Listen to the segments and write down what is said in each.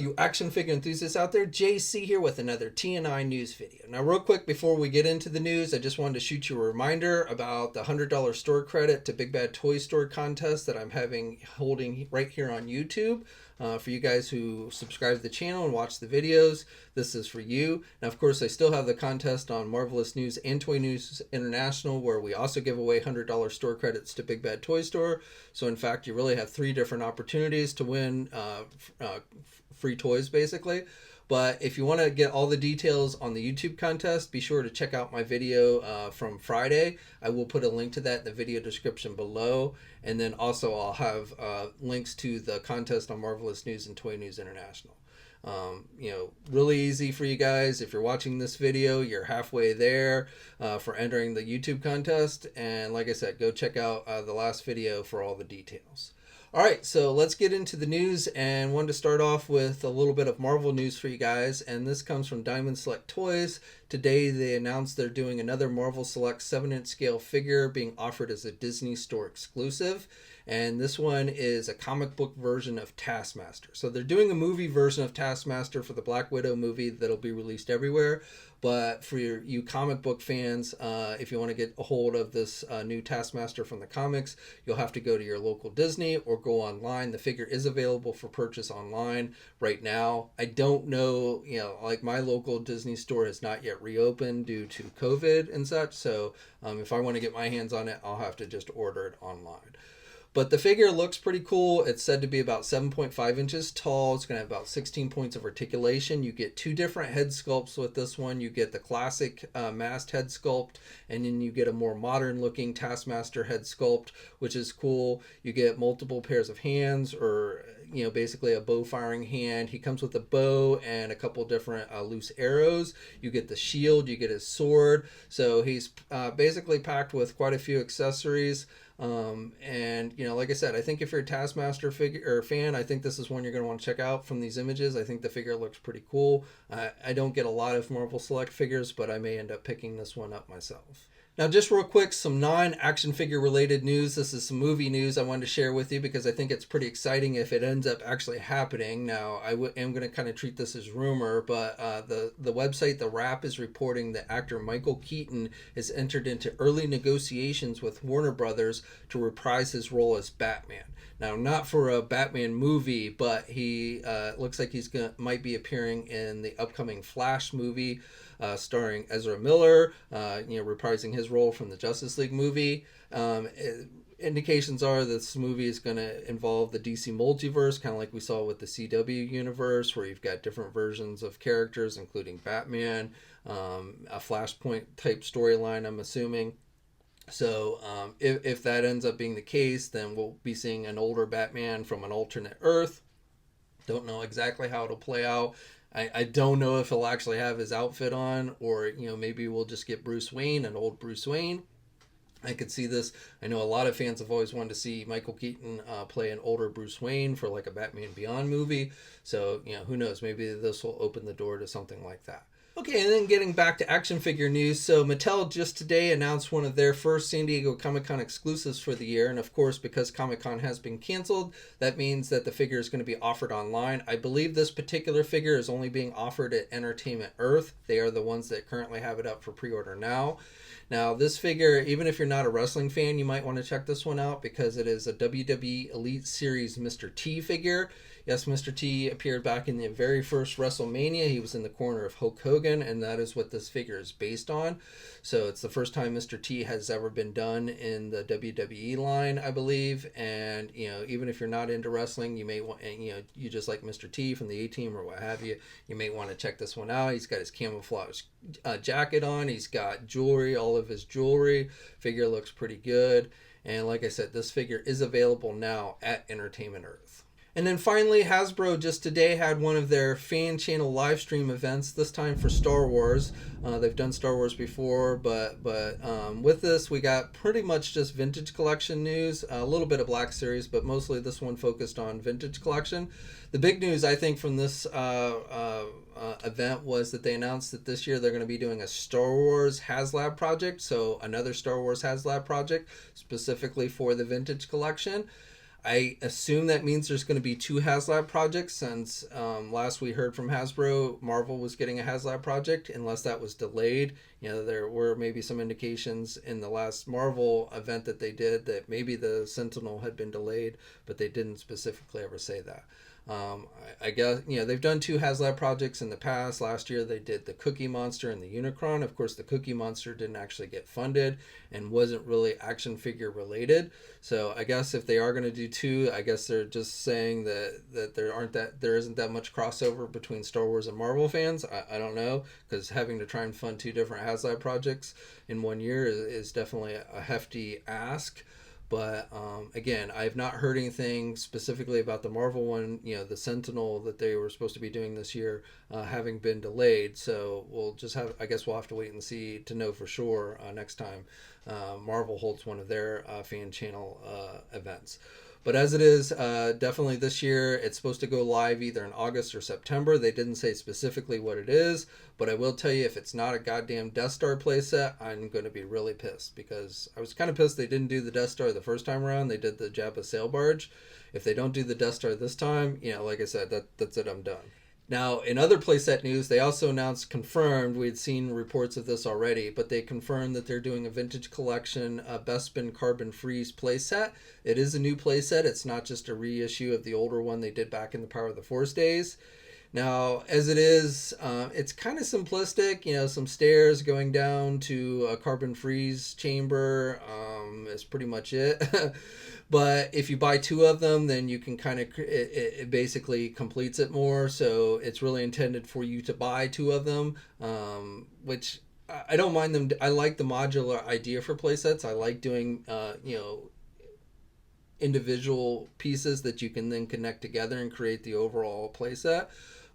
you action figure enthusiasts out there, JC here with another TNI news video. Now real quick before we get into the news, I just wanted to shoot you a reminder about the $100 store credit to Big Bad Toy Store contest that I'm holding right here on YouTube. For you guys who subscribe to the channel and watch the videos, this is for you. Now, of course, I still have the contest on Marvelous News and Toy News International, where we also give away $100 store credits to Big Bad Toy Store. So, in fact, you really have 3 different opportunities to win free toys, basically. But if you want to get all the details on the YouTube contest, be sure to check out my video from Friday. I will put a link to that in the video description below. And then also I'll have links to the contest on Marvelous News and Toy News International. Really easy for you guys. If you're watching this video, you're halfway there for entering the YouTube contest. And like I said, go check out the last video for all the details. All right, so let's get into the news, and wanted to start off with a little bit of Marvel news for you guys, and this comes from Diamond Select Toys. Today they announced they're doing another Marvel Select 7-inch scale figure being offered as a Disney Store exclusive, and this one is a comic book version of Taskmaster. So they're doing a movie version of Taskmaster for the Black Widow movie that'll be released everywhere. But for you comic book fans, if you want to get a hold of this new Taskmaster from the comics, you'll have to go to your local Disney or go online. The figure is available for purchase online right now. I don't know, like my local Disney store has not yet reopened due to COVID and such. So if I want to get my hands on it, I'll have to just order it online. But the figure looks pretty cool. It's said to be about 7.5 inches tall. It's going to have about 16 points of articulation. You get 2 different head sculpts with this one. You get the classic masked head sculpt, and then you get a more modern looking Taskmaster head sculpt, which is cool. You get multiple pairs of hands, or basically a bow firing hand. He comes with a bow and a couple different loose arrows. You get the shield, you get his sword. So he's basically packed with quite a few accessories. And like I said, I think if you're a Taskmaster figure or fan, I think this is one you're going to want to check out from these images. I think the figure looks pretty cool. I don't get a lot of Marvel Select figures, but I may end up picking this one up myself. Now, just real quick, some non-action figure related news. This is some movie news I wanted to share with you because I think it's pretty exciting if it ends up actually happening. Now, I am going to kind of treat this as rumor, but the website The Wrap is reporting that actor Michael Keaton has entered into early negotiations with Warner Brothers to reprise his role as Batman. Now, not for a Batman movie, but he looks like he's might be appearing in the upcoming Flash movie starring Ezra Miller, reprising his role from the Justice League movie. Indications are that this movie is going to involve the DC multiverse, kind of like we saw with the CW universe, where you've got different versions of characters, including Batman, a Flashpoint type storyline, I'm assuming. So if that ends up being the case, then we'll be seeing an older Batman from an alternate Earth. Don't know exactly how it'll play out. I don't know if he'll actually have his outfit on, or maybe we'll just get Bruce Wayne, an old Bruce Wayne. I could see this. I know a lot of fans have always wanted to see Michael Keaton play an older Bruce Wayne for like a Batman Beyond movie. So who knows? Maybe this will open the door to something like that. Okay, and then getting back to action figure news. So Mattel just today announced one of their first San Diego Comic-Con exclusives for the year. And of course, because Comic-Con has been canceled, that means that the figure is going to be offered online. I believe this particular figure is only being offered at Entertainment Earth. They are the ones that currently have it up for pre-order now. Now, this figure, even if you're not a wrestling fan, you might want to check this one out because it is a WWE Elite Series Mr. T figure. Yes, Mr. T appeared back in the very first WrestleMania. He was in the corner of Hulk Hogan, and that is what this figure is based on. So it's the first time Mr. T has ever been done in the WWE line, I believe. And, even if you're not into wrestling, you may want, you just like Mr. T from the A-Team or what have you, you may want to check this one out. He's got his camouflage jacket on. He's got jewelry, all of his jewelry. Figure looks pretty good. And like I said, this figure is available now at Entertainment Earth. And then finally, Hasbro just today had one of their fan channel live stream events, this time for Star Wars. They've done Star Wars before, but with this, we got pretty much just vintage collection news, a little bit of Black Series, but mostly this one focused on vintage collection. The big news, I think, from this event was that they announced that this year they're going to be doing a Star Wars Haslab project, so another Star Wars Haslab project specifically for the vintage collection. I assume that means there's going to be two Haslab projects since last we heard from Hasbro, Marvel was getting a Haslab project, unless that was delayed. There were maybe some indications in the last Marvel event that they did that maybe the Sentinel had been delayed, but they didn't specifically ever say that. I guess, they've done two Haslab projects in the past. Last year they did the Cookie Monster and the Unicron. Of course, the Cookie Monster didn't actually get funded and wasn't really action figure related. So I guess if they are going to do two, I guess they're just saying that there isn't that much crossover between Star Wars and Marvel fans. I don't know, because having to try and fund two different Haslab projects in 1 year is definitely a hefty ask. But again, I've not heard anything specifically about the Marvel one, the Sentinel that they were supposed to be doing this year, having been delayed. So I guess we'll have to wait and see to know for sure next time Marvel holds one of their fan channel events. But as it is, definitely this year, it's supposed to go live either in August or September. They didn't say specifically what it is, but I will tell you, if it's not a goddamn Death Star playset, I'm going to be really pissed, because I was kind of pissed they didn't do the Death Star the first time around. They did the Jabba sail barge. If they don't do the Death Star this time, like I said, that's it, I'm done. Now, in other playset news, they also confirmed, we had seen reports of this already, but they confirmed that they're doing a vintage collection Bespin Carbon Freeze playset. It is a new playset. It's not just a reissue of the older one they did back in the Power of the Force days. Now, as it is, it's kind of simplistic, some stairs going down to a carbon freeze chamber is pretty much it. But if you buy two of them, then you can it basically completes it more. So it's really intended for you to buy two of them, which I don't mind them. I like the modular idea for playsets. I like doing, individual pieces that you can then connect together and create the overall playset.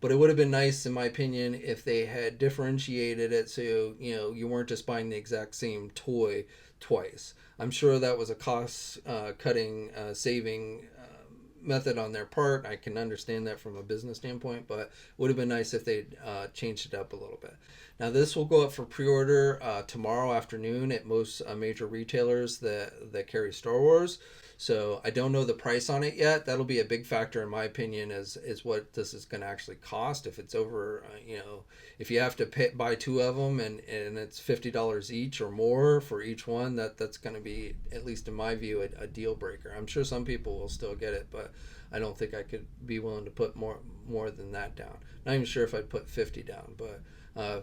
But it would have been nice, in my opinion, if they had differentiated it so, you weren't just buying the exact same toy twice. I'm sure that was a cost-cutting, saving method on their part. I can understand that from a business standpoint, but it would have been nice if they'd changed it up a little bit. Now, this will go up for pre-order tomorrow afternoon at most major retailers that carry Star Wars. So I don't know the price on it yet. That'll be a big factor, in my opinion, is what this is going to actually cost. If it's over, if you have to buy two of them and it's $50 each or more for each one, that's going to be, at least in my view, a deal breaker. I'm sure some people will still get it, but I don't think I could be willing to put more than that down. Not even sure if I'd put 50 down, but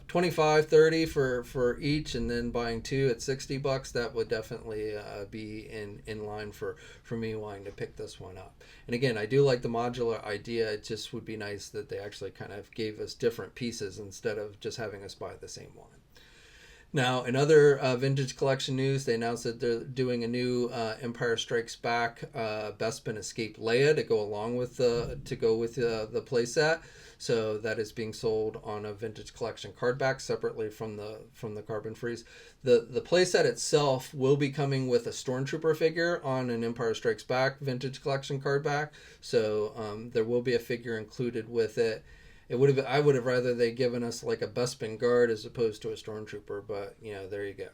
25, 30 for each, and then buying two at $60, that would definitely be in line for me wanting to pick this one up. And again, I do like the modular idea. It just would be nice that they actually kind of gave us different pieces instead of just having us buy the same one. Now, in other vintage collection news, they announced that they're doing a new Empire Strikes Back Bespin Escape Leia to go with the playset. So that is being sold on a vintage collection card back separately from the Carbon Freeze. The playset itself will be coming with a Stormtrooper figure on an Empire Strikes Back vintage collection card back. So there will be a figure included with it. I would have rather they given us like a Bespin guard as opposed to a Stormtrooper, but there you go.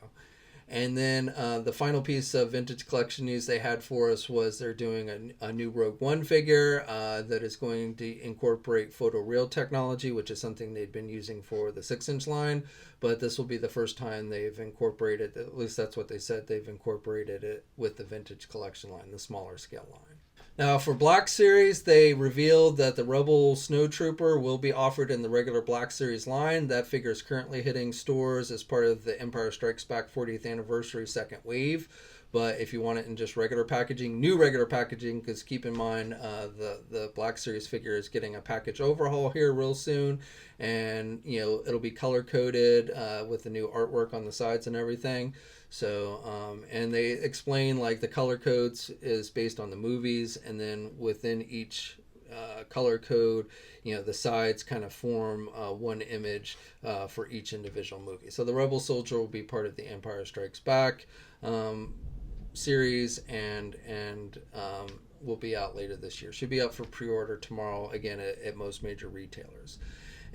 And then the final piece of vintage collection news they had for us was they're doing a new Rogue One figure that is going to incorporate photoreal technology, which is something they'd been using for the 6-inch line. But this will be the first time they've incorporated, at least that's what they said, they've incorporated it with the vintage collection line, the smaller scale line. Now, for Black Series, they revealed that the Rebel Snowtrooper will be offered in the regular Black Series line. That figure is currently hitting stores as part of the Empire Strikes Back 40th Anniversary second wave. But if you want it in just regular packaging, new regular packaging, because keep in mind the Black Series figure is getting a package overhaul here real soon. And, it'll be color-coded with the new artwork on the sides and everything. So, and they explain like the color codes is based on the movies, and then within each color code, the sides kind of form one image for each individual movie. So the Rebel Soldier will be part of the Empire Strikes Back series, and will be out later this year. Should be up for pre-order tomorrow, again, at most major retailers.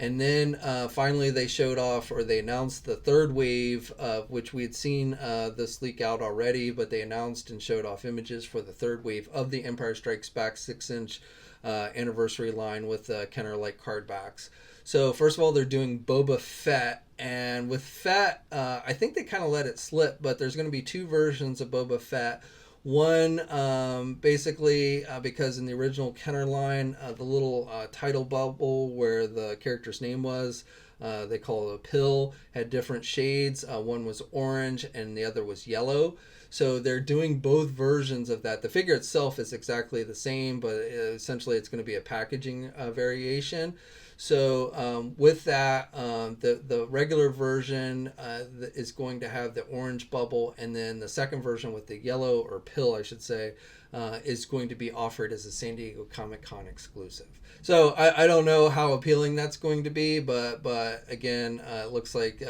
And then finally they showed off, or they announced the third wave, which we had seen this leak out already, but they announced and showed off images for the third wave of the Empire Strikes Back 6-inch anniversary line with Kenner-like card backs. So first of all, they're doing Boba Fett, and with Fett, I think they kind of let it slip, but there's going to be two versions of Boba Fett. One, basically, because in the original Kenner line, the little title bubble where the character's name was, they call it a pill, had different shades. One was orange and the other was yellow. So they're doing both versions of that. The figure itself is exactly the same, but essentially it's going to be a packaging variation. So with that, the regular version is going to have the orange bubble, and then the second version with the yellow, or pill I should say, is going to be offered as a San Diego Comic-Con exclusive. So I don't know how appealing that's going to be, but again, it looks like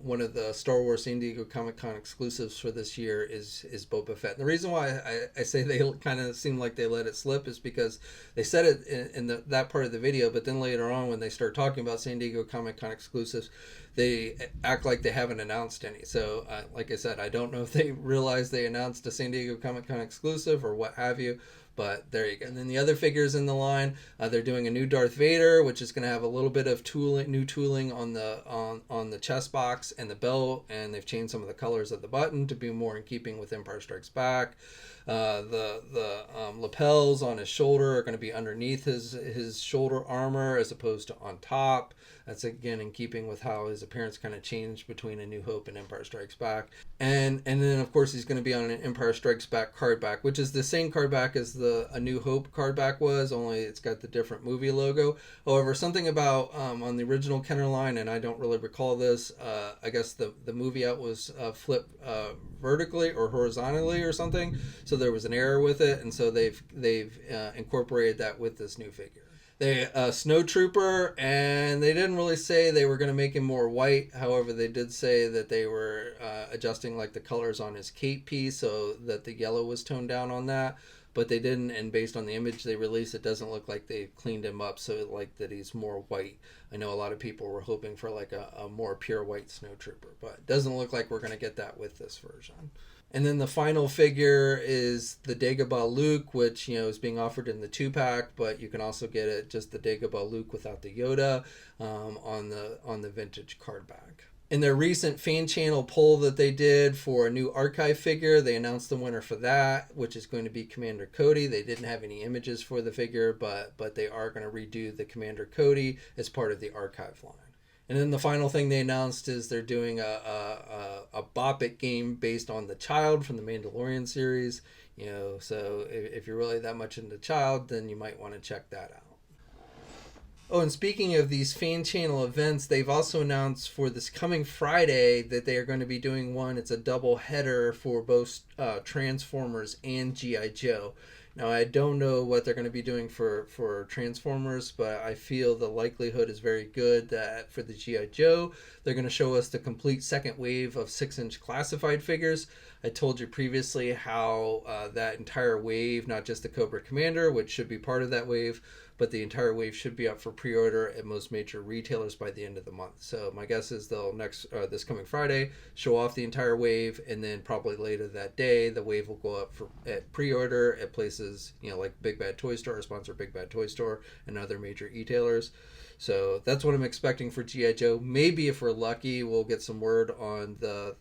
one of the Star Wars San Diego Comic-Con exclusives for this year is Boba Fett. And the reason why I say they kind of seem like they let it slip is because they said it in that part of the video, but then later on when they start talking about San Diego Comic-Con exclusives, they act like they haven't announced any. So like I said, I don't know if they realized they announced a San Diego Comic-Con exclusive or what have you. But there you go. And then the other figures in the line, they're doing a new Darth Vader, which is going to have a little bit of new tooling on the chest box and the belt, and they've changed some of the colors of the button to be more in keeping with Empire Strikes Back. The lapels on his shoulder are going to be underneath his shoulder armor as opposed to on top. That's again in keeping with how his appearance kind of changed between A New Hope and Empire Strikes Back. And then of course he's going to be on an Empire Strikes Back card back, which is the same card back as the A New Hope card back was, only it's got the different movie logo. However, something about on the original Kenner line, and I don't really recall this, I guess the movie out was flipped vertically or horizontally or something, so there was an error with it, and so they've incorporated that with this new figure. They Snow Trooper, and they didn't really say they were going to make him more white. However, they did say that they were adjusting like the colors on his cape piece so that the yellow was toned down on that. But they didn't, and based on the image they released, it doesn't look like they cleaned him up so like that he's more white. I know a lot of people were hoping for like a more pure white Snow Trooper, but it doesn't look like we're going to get that with this version. And then the final figure is the Dagobah Luke, which is being offered in the 2-pack, but you can also get it just the Dagobah Luke without the Yoda on the vintage card back. In their recent fan channel poll that they did for a new archive figure, they announced the winner for that, which is going to be Commander Cody. They didn't have any images for the figure, but they are going to redo the Commander Cody as part of the archive line. And then the final thing they announced is they're doing a Bop It game based on the Child from the Mandalorian series. So if you're really that much into Child, then you might want to check that out. Oh, and speaking of these fan channel events, they've also announced for this coming Friday that they are going to be doing one. It's a double header for both Transformers and G.I. Joe. Now, I don't know what they're going to be doing for Transformers, but I feel the likelihood is very good that for the G.I. Joe, they're going to show us the complete second wave of 6-inch classified figures. I told you previously how that entire wave, not just the Cobra Commander, which should be part of that wave, but the entire wave should be up for pre-order at most major retailers by the end of the month. So my guess is they'll this coming Friday show off the entire wave, and then probably later that day the wave will go up at pre-order at places like Big Bad Toy Store, or sponsor Big Bad Toy Store, and other major e-tailers. So that's what I'm expecting for G.I. Joe. Maybe if we're lucky, we'll get some word on the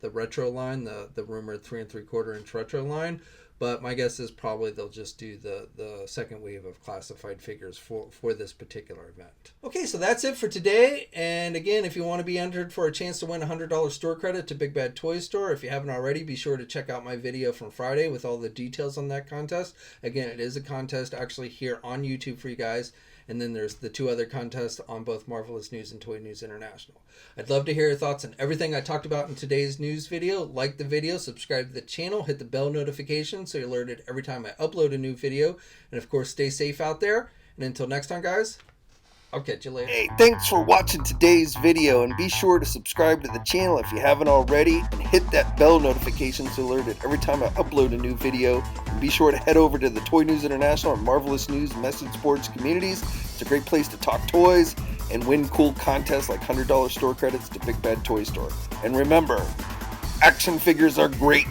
retro line, the rumored 3 3/4 inch retro line. But my guess is probably they'll just do the second wave of classified figures for this particular event. Okay, so that's it for today. And again, if you want to be entered for a chance to win a $100 store credit to Big Bad Toy Store, if you haven't already, be sure to check out my video from Friday with all the details on that contest. Again, it is a contest actually here on YouTube for you guys. And then there's the 2 other contests on both Marvelous News and Toy News International. I'd love to hear your thoughts on everything I talked about in today's news video. Like the video, subscribe to the channel, hit the bell notification so you're alerted every time I upload a new video. And of course, stay safe out there. And until next time, guys, I'll catch you later. Hey, thanks for watching today's video, and be sure to subscribe to the channel if you haven't already, and hit that bell notification so you're alerted every time I upload a new video. And be sure to head over to the Toy News International and Marvelous News message boards communities. It's a great place to talk toys, and win cool contests like $100 store credits to Big Bad Toy Store. And remember, action figures are great,